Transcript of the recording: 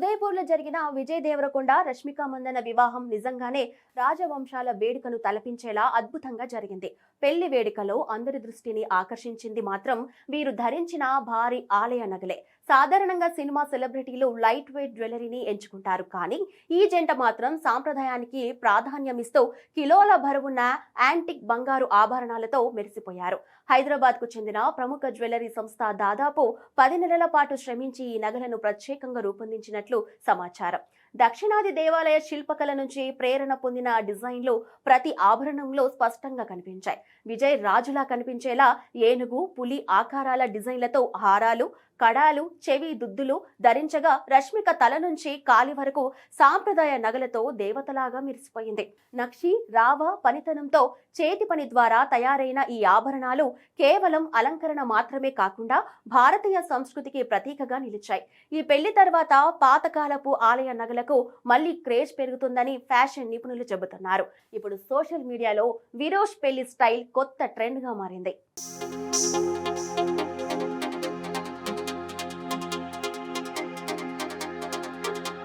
ఉదయపూర్లో జరిగిన విజయ్ దేవరకొండ రష్మిక మందన వివాహం నిజంగానే రాజవంశాల వేడుకను తలపించేలా అద్భుతంగా జరిగింది. పెళ్లి వేడుకలో అందరి దృష్టిని ఆకర్షించింది మాత్రం వీరు ధరించిన భారీ ఆలయ నగలే. సాధారణంగా సినిమా సెలబ్రిటీలు లైట్ వెయిట్ జ్యువెలరీని ఎంచుకుంటారు, కానీ ఈ జంట మాత్రం సాంప్రదాయానికి ప్రాధాన్యమిస్తూ కిలోల బరువున్న యాంటిక్ బంగారు ఆభరణాలతో మెరిసిపోయారు. హైదరాబాద్ కు చెందిన ప్రముఖ జ్యువెలరీ సంస్థ దాదాపు 10 నెలల పాటు శ్రమించి ఈ నగలను ప్రత్యేకంగా రూపొందించినట్లు సమాచారం. దక్షిణాది దేవాలయ శిల్పకళ నుంచి ప్రేరణ పొందిన డిజైన్లు ప్రతి ఆభరణంలో స్పష్టంగా కనిపించాయి. విజయ్ రాజులా కనిపించేలా ఏనుగు, పులి ఆకారాల డిజైన్లతో హారాలు, కడాలు, చెవి దుద్దులు ధరించగా రష్మిక తల నుంచి కాలి వరకు సాంప్రదాయ నగలతో దేవతలాగా మెరిసిపోయింది. నక్షి, రావ పనితనంతో చేతి పని ద్వారా తయారైన ఈ ఆభరణాలు కేవలం అలంకరణ మాత్రమే కాకుండా భారతీయ సంస్కృతికి ప్రతీకగా నిలిచాయి. ఈ పెళ్లి తర్వాత పాతకాలపు ఆలయ నగలకు మళ్లీ క్రేజ్ పెరుగుతుందని ఫ్యాషన్ నిపుణులు చెబుతున్నారు. ఇప్పుడు సోషల్ మీడియాలో విరోష్ పెళ్లి స్టైల్ కొత్త ట్రెండ్ గా మారింది.